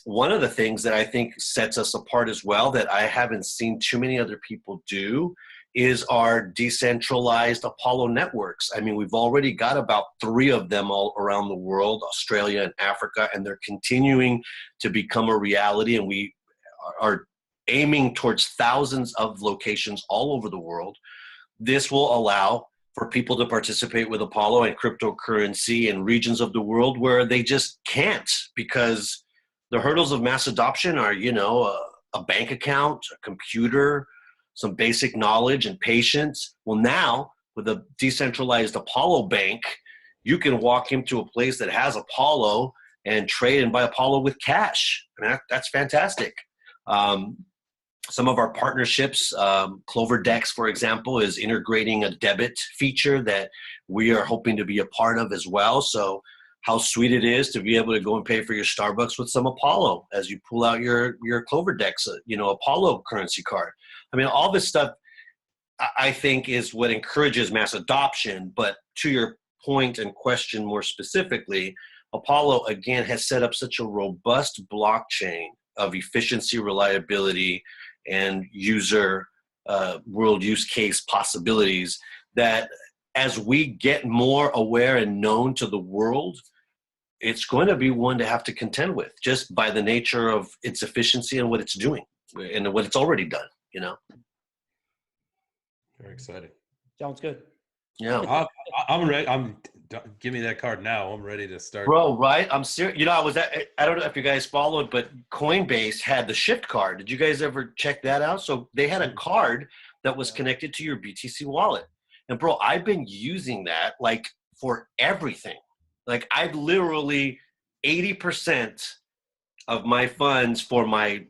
One of the things that I think sets us apart as well that I haven't seen too many other people do is our decentralized Apollo networks. I mean, we've already got about 3 of them all around the world, Australia and Africa, and they're continuing to become a reality. And we are aiming towards thousands of locations all over the world. This will allow for people to participate with Apollo and cryptocurrency in regions of the world where they just can't, because the hurdles of mass adoption are, a bank account, a computer, some basic knowledge and patience. Well, now with a decentralized Apollo bank, you can walk into a place that has Apollo and trade and buy Apollo with cash. I mean, that's fantastic. Some of our partnerships, CloverDex, for example, is integrating a debit feature that we are hoping to be a part of as well. So how sweet it is to be able to go and pay for your Starbucks with some Apollo as you pull out your CloverDex, Apollo currency card. I mean, all this stuff, I think, is what encourages mass adoption. But to your point and question more specifically, Apollo, again, has set up such a robust blockchain of efficiency, reliability, and user world use case possibilities that as we get more aware and known to the world, it's going to be one to have to contend with just by the nature of its efficiency and what it's doing and what it's already done, Very exciting. Sounds good. Yeah. I'm ready. Give me that card now. I'm ready to start. Bro, right? I'm serious. I don't know if you guys followed, but Coinbase had the Shift card. Did you guys ever check that out? So they had a card that was connected to your BTC wallet. And bro, I've been using that like for everything. Like I've literally 80% of my funds for my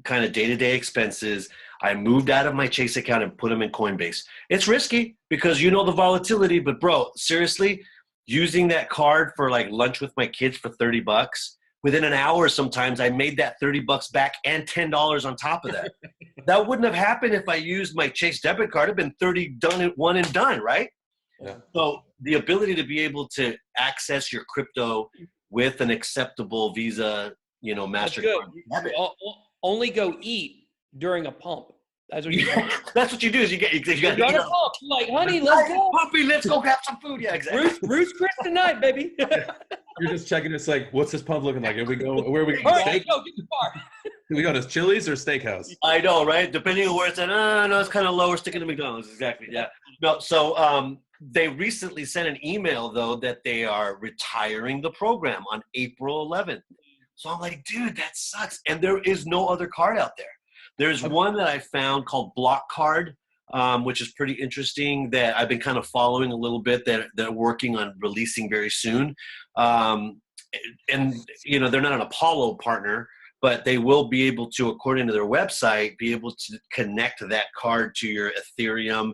kind of day-to-day expenses, I moved out of my Chase account and put them in Coinbase. It's risky because the volatility, but bro, seriously, using that card for like lunch with my kids for $30, within an hour sometimes I made that $30 back and $10 on top of that. That wouldn't have happened if I used my Chase debit card. It'd been 30 done at one and done, right? Yeah. So the ability to be able to access your crypto with an acceptable Visa, MasterCard debit. Only go eat during a pump. That's what you do. That's what you do. Is you got to eat a pump. You're like, honey, let's go. Puppy, let's go grab some food. Yeah, exactly. Bruce Chris tonight, baby. You're just checking. It's like, what's this pump looking like? Where are we All going? right, go get the car. Do we go to Chili's or Steakhouse? I know, right? Depending on where it's at. No, it's kind of low. We're sticking to McDonald's. Exactly. Yeah. No. So they recently sent an email though that they are retiring the program on April 11th. So I'm like, dude, that sucks. And there is no other card out there. There's one that I found called Block Card, which is pretty interesting that I've been kind of following a little bit that they're working on releasing very soon. And, they're not an Apollo partner, but they will be able to, according to their website, be able to connect that card to your Ethereum,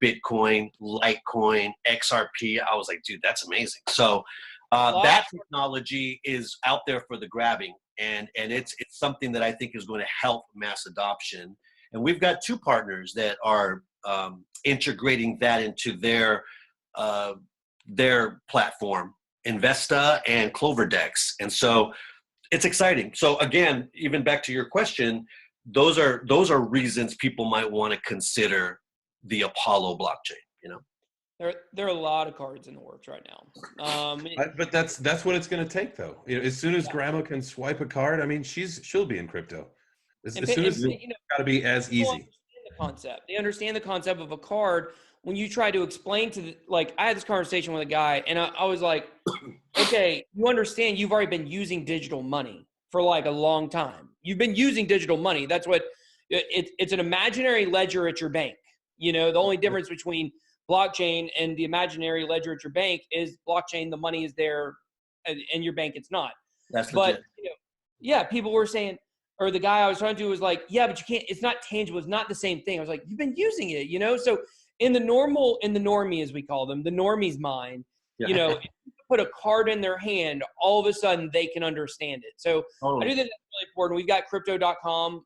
Bitcoin, Litecoin, XRP. I was like, dude, that's amazing. So that technology is out there for the grabbing. And it's something that I think is going to help mass adoption. And we've got 2 partners that are integrating that into their platform, Investa and CloverDex. And so it's exciting. So again, even back to your question, those are reasons people might want to consider the Apollo blockchain, There are a lot of cards in the works right now. But that's what it's going to take, though. As soon as Grandma can swipe a card, I mean, she'll be in crypto. As soon as it's got to be as easy. They understand the concept of a card. When you try to explain I had this conversation with a guy, and I was like, okay, you understand you've already been using digital money for like a long time. You've been using digital money. That's what it's an imaginary ledger at your bank. The only difference between blockchain and the imaginary ledger at your bank is blockchain, the money is there, and your bank it's not. That's legit. But people were saying, or the guy I was talking to was like, yeah, but you can't, it's not tangible, it's not the same thing. I was like, you've been using it, so in the normie, as we call them, the normie's mind, if you put a card in their hand, all of a sudden they can understand it. So I do think that's really important. We've got crypto.com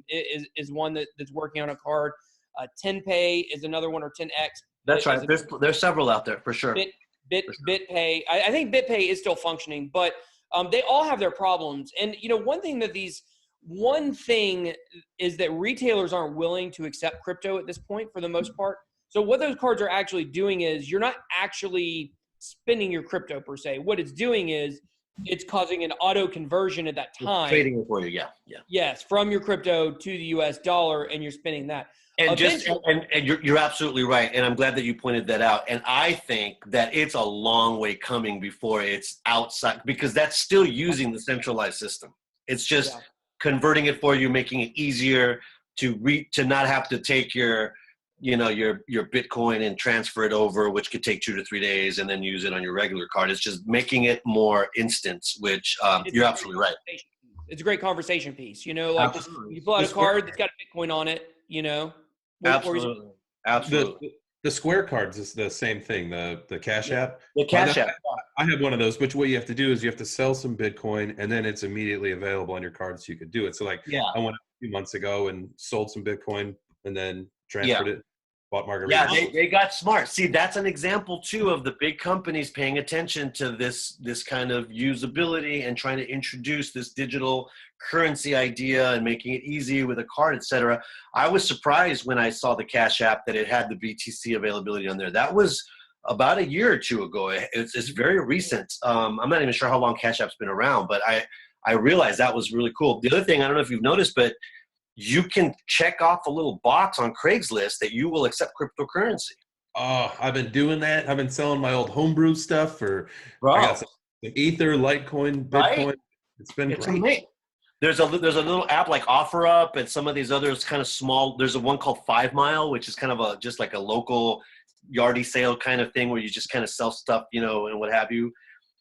is one that's working on a card. 10Pay is another one, or 10X. That's right. There's several out there for sure. BitPay. I think BitPay is still functioning, but They all have their problems. And, one thing is that retailers aren't willing to accept crypto at this point for the most part. So what those cards are actually doing is you're not actually spending your crypto per se. What it's doing is it's causing an auto conversion at that time. Trading it for you, yeah. Yes, from your crypto to the US dollar, and you're spending that. And you're absolutely right. And I'm glad that you pointed that out. And I think that it's a long way coming before it's outside, because that's still using the centralized system. It's just converting it for you, making it easier to not have to take your Bitcoin and transfer it over, which could take 2 to 3 days, and then use it on your regular card. It's just making it more instant, which you're absolutely right. It's a great conversation piece. You pull out a card that's got Bitcoin on it, Absolutely. The Square cards is the same thing. The Cash App. The Cash App. I have one of those. But what you have to do is you have to sell some Bitcoin, and then it's immediately available on your card, so you could do it. So I went a few months ago and sold some Bitcoin, and then transferred it. Bought margaritas. Yeah, they got smart. See, that's an example too of the big companies paying attention to this kind of usability and trying to introduce this digital currency idea and making it easy with a card, etc. I was surprised when I saw the Cash App that it had the BTC availability on there. That was about a year or two ago. It's very recent. I'm not even sure how long Cash App's been around, but I realized that was really cool. The other thing, I don't know if you've noticed, but you can check off a little box on Craigslist that you will accept cryptocurrency. Oh, I've been doing that. I've been selling my old homebrew stuff I got some Ether, Litecoin, Bitcoin. Right? It's great. Amazing. There's a little app like OfferUp and some of these others kind of small. There's a one called 5 Mile, which is kind of just like a local yardie sale kind of thing where you just kind of sell stuff, and what have you.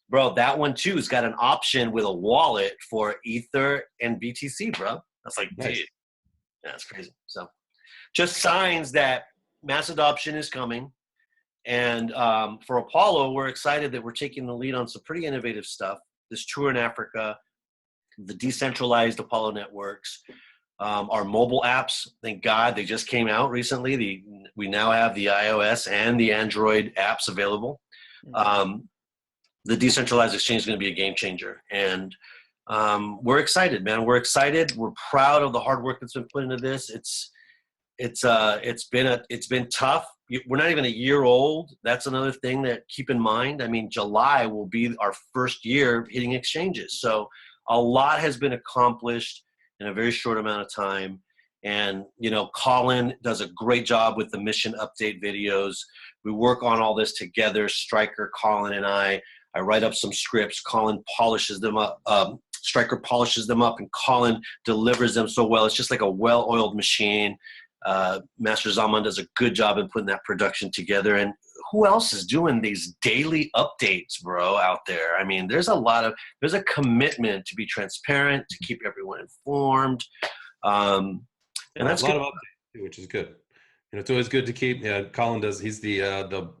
Bro, that one too has got an option with a wallet for Ether and BTC, bro. That's like, nice. Dude. Yeah, that's crazy. So just signs that mass adoption is coming. And for Apollo, we're excited that we're taking the lead on some pretty innovative stuff. This tour in Africa, the decentralized Apollo networks, our mobile apps, thank God, they just came out recently. We now have the iOS and the Android apps available. The decentralized exchange is going to be a game changer. And we're excited, man. We're excited. We're proud of the hard work that's been put into this. It's been tough. We're not even a year old. That's another thing that keep in mind. I mean, July will be our first year hitting exchanges. So a lot has been accomplished in a very short amount of time. And, Colin does a great job with the mission update videos. We work on all this together, Stryker, Colin, and I write up some scripts. Colin polishes them up. Stryker polishes them up, and Colin delivers them so well. It's just like a well-oiled machine. Master Zaman does a good job in putting that production together. And who else is doing these daily updates, bro, out there? I mean, there's a commitment to be transparent, to keep everyone informed. And that's a lot of updates, which is good. It's always good to keep. Colin does. He's the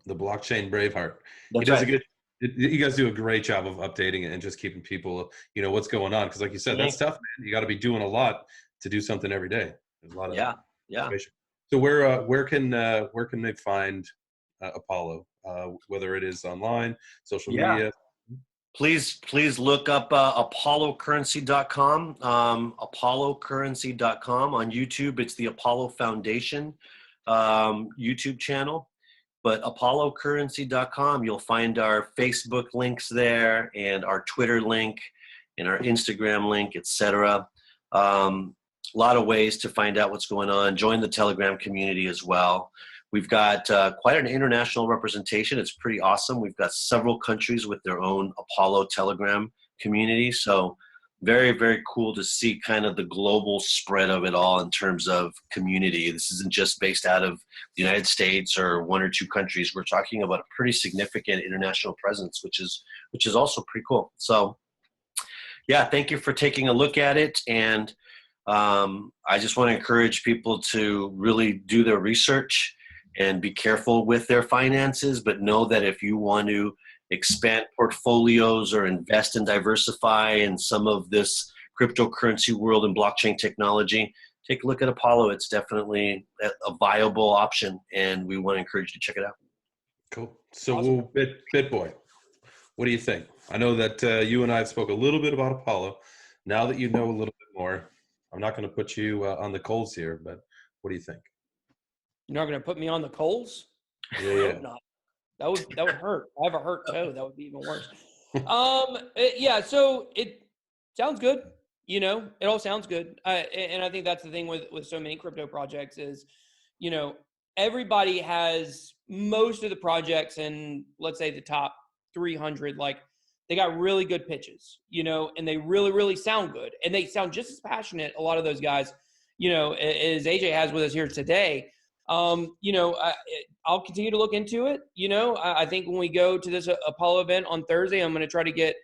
blockchain Braveheart. He does a good. You guys do a great job of updating it and just keeping people, what's going on. Because like you said, that's tough, man. You got to be doing a lot to do something every day. There's a lot of information. So where can they find Apollo? Whether it is online, social media. Please look up apollocurrency.com. Apollocurrency.com on YouTube. It's the Apollo Foundation YouTube channel. But apollocurrency.com, you'll find our Facebook links there and our Twitter link and our Instagram link, etc. A lot of ways to find out what's going on. Join the Telegram community as well. We've got quite an international representation. It's pretty awesome. We've got several countries with their own Apollo Telegram community. So very, very cool to see kind of the global spread of it all in terms of community. This isn't just based out of the United States or 1 or 2 countries. We're talking about a pretty significant international presence, which is also pretty cool. So yeah, thank you for taking a look at it. And I just want to encourage people to really do their research and be careful with their finances, but know that if you want to expand portfolios or invest and diversify in some of this cryptocurrency world and blockchain technology, take a look at Apollo. It's definitely a viable option, and we want to encourage you to check it out. Cool. So, awesome. BitBoy, what do you think? I know that you and I have spoke a little bit about Apollo. Now that you know a little bit more, I'm not going to put you on the coals here, but what do you think? You're not going to put me on the coals? Yeah, I yeah. hope not. That would hurt. I have a hurt toe. That would be even worse. Yeah. So it sounds good. You know, it all sounds good. And I think that's the thing with so many crypto projects is, you know, everybody has most of the projects in, let's say, the top 300. Like, they got really good pitches, you know, and they really, really sound good, and they sound just as passionate. A lot of those guys, you know, as AJ has with us here today. You know, I'll continue to look into it. You know, I think when we go to this Apollo event on Thursday, I'm going to try to get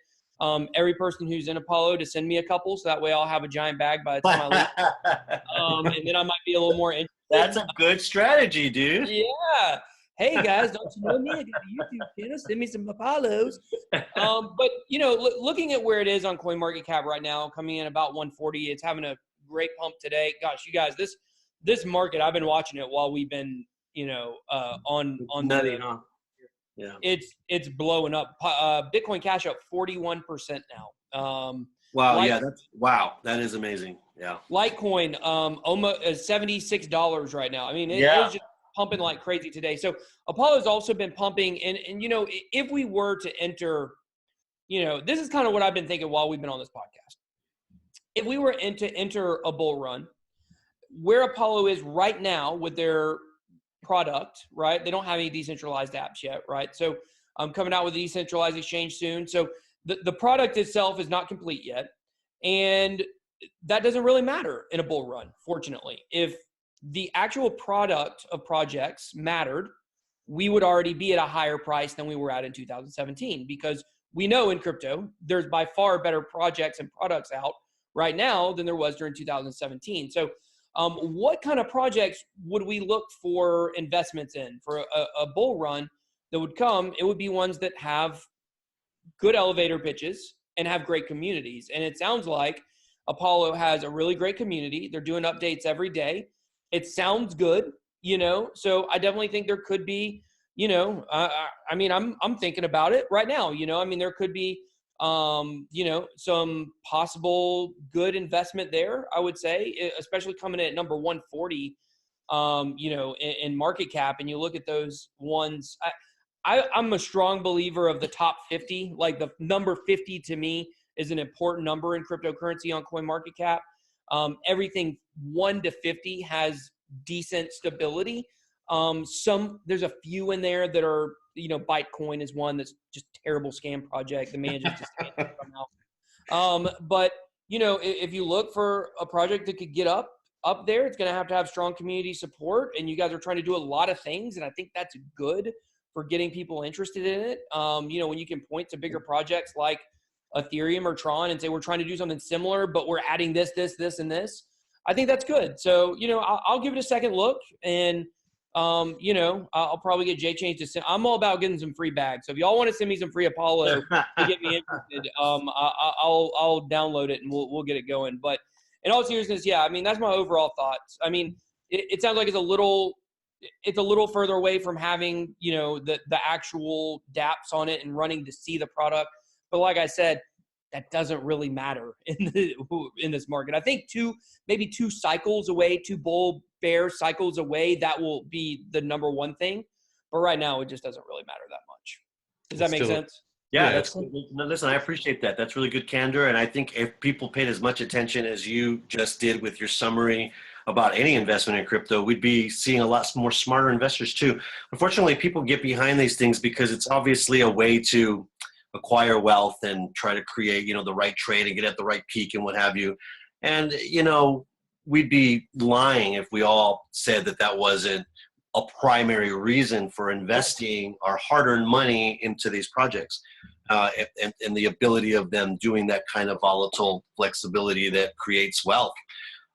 every person who's in Apollo to send me a couple, so that way I'll have a giant bag by the time I leave. And then I might be a little more interested. That's a good strategy, dude. Yeah. Hey guys, don't you know me? I got a YouTube channel. Send me some Apollos. But you know, looking at where it is on CoinMarketCap right now, coming in about 140, it's having a great pump today. Gosh, you guys, this market, I've been watching it while we've been, you know, on Nutty, huh? Yeah. It's blowing up. Bitcoin Cash up 41% now. Wow. Yeah. That is amazing. Yeah. Litecoin, almost $76 right now. I mean, it's just pumping like crazy today. So Apollo's also been pumping, and you know, if we were to enter, you know, this is kind of what I've been thinking while we've been on this podcast. If we were to enter a bull run, where Apollo is right now with their product, right? They don't have any decentralized apps yet, right? So I'm coming out with a decentralized exchange soon. So the product itself is not complete yet. And that doesn't really matter in a bull run, fortunately. If the actual product of projects mattered, we would already be at a higher price than we were at in 2017, because we know in crypto, there's by far better projects and products out right now than there was during 2017. So what kind of projects would we look for investments in for a bull run that would come? It would be ones that have good elevator pitches and have great communities. And it sounds like Apollo has a really great community. They're doing updates every day. It sounds good, you know, so I definitely think there could be, you know, I mean, I'm thinking about it right now, you know, I mean, there could be, you know, some possible good investment there, I would say, especially coming in at number 140, you know, in market cap. And you look at those ones, I'm a strong believer of the top 50. Like, the number 50 to me is an important number in cryptocurrency on CoinMarketCap. Everything 1 to 50 has decent stability. There's a few in there that are, you know, Bitcoin is one that's just terrible scam project. The man just somehow. But you know, if you look for a project that could get up there, it's going to have strong community support. And you guys are trying to do a lot of things, and I think that's good for getting people interested in it. You know, when you can point to bigger projects like Ethereum or Tron and say, we're trying to do something similar, but we're adding this, and this, I think that's good. So, you know, I'll give it a second look, and, you know, I'll probably get JChange to send. I'm all about getting some free bags. So if y'all want to send me some free Apollo to get me interested, I'll download it and we'll get it going. But in all seriousness, yeah, I mean, that's my overall thoughts. I mean, it sounds like it's a little further away from having, you know, the actual dApps on it and running to see the product. But like I said, that doesn't really matter in this market. I think maybe two cycles away, 2 bull bear cycles away, that will be the number one thing. But right now, it just doesn't really matter that much. Does that make sense? Yeah, that's good. Listen, I appreciate that. That's really good candor. And I think if people paid as much attention as you just did with your summary about any investment in crypto, we'd be seeing a lot more smarter investors too. Unfortunately, people get behind these things because it's obviously a way to acquire wealth and try to create, you know, the right trade and get at the right peak and what have you. And, you know, we'd be lying if we all said that wasn't a primary reason for investing our hard-earned money into these projects, and the ability of them doing that kind of volatile flexibility that creates wealth.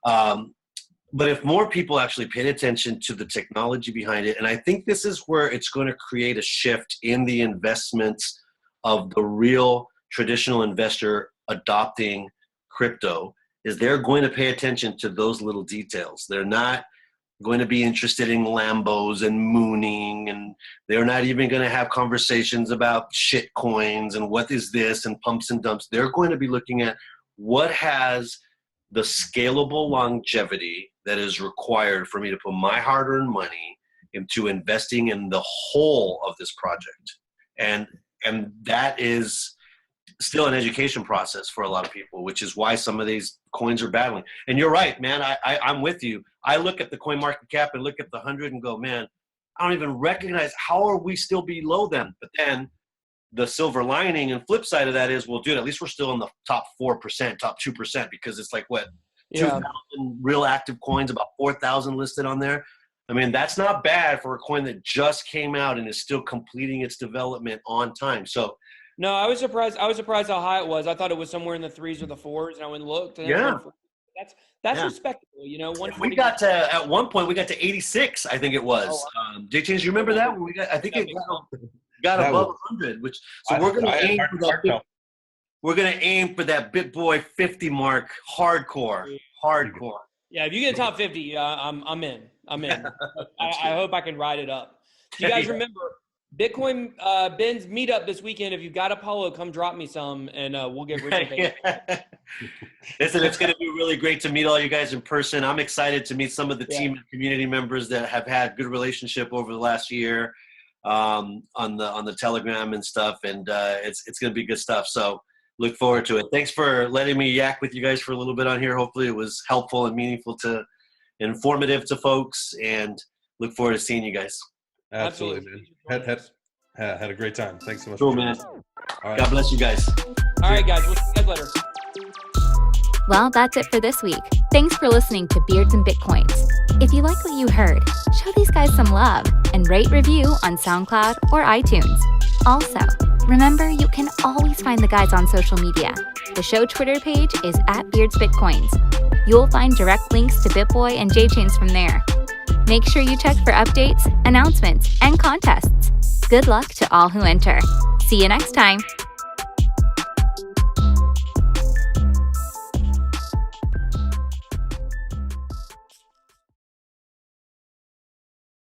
But if more people actually paid attention to the technology behind it, and I think this is where it's going to create a shift in the investments of the real traditional investor adopting crypto, is they're going to pay attention to those little details. They're not going to be interested in Lambos and mooning, and they're not even going to have conversations about shit coins and what is this and pumps and dumps. They're going to be looking at what has the scalable longevity that is required for me to put my hard-earned money into investing in the whole of this project. And that is still an education process for a lot of people, which is why some of these coins are battling. And you're right, man. I'm with you. I look at the coin market cap and look at the 100 and go, man, I don't even recognize, how are we still below them? But then the silver lining and flip side of that is, well, dude, at least we're still in the top 4%, top 2%, because it's like, what, 2,000 real active coins, about 4,000 listed on there. I mean, that's not bad for a coin that just came out and is still completing its development on time. So, no, I was surprised. I was surprised how high it was. I thought it was somewhere in the 3s or the 4s, and I went and looked. And that's respectable, you know. We got to, at one point, we got to 86, I think it was. J-Chains, you remember that? When we got, I think it got above 100, which, so we're going to aim for that. We're going to aim for that BitBoy 50 mark, hardcore. Yeah, if you get top 50, I'm in. I hope I can ride it up. Do you guys remember Bitcoin Ben's meetup this weekend? If you've got Apollo, come drop me some, and we'll get rich. Listen, it's going to be really great to meet all you guys in person. I'm excited to meet some of the team and community members that have had good relationship over the last year on the Telegram and stuff, and it's going to be good stuff. So look forward to it. Thanks for letting me yak with you guys for a little bit on here. Hopefully it was helpful and meaningful to informative to folks, and look forward to seeing you guys. Absolutely, man. Had a great time. Thanks so much. Cool, man. All right. God bless you guys. All right, guys. We'll see you guys later. Well, that's it for this week. Thanks for listening to Beards and Bitcoins. If you like what you heard, show these guys some love and rate review on SoundCloud or iTunes. Also, remember, you can always find the guys on social media. The show Twitter page is @BeardsBitcoins. You'll find direct links to BitBoy and J-Chains from there. Make sure you check for updates, announcements, and contests. Good luck to all who enter. See you next time.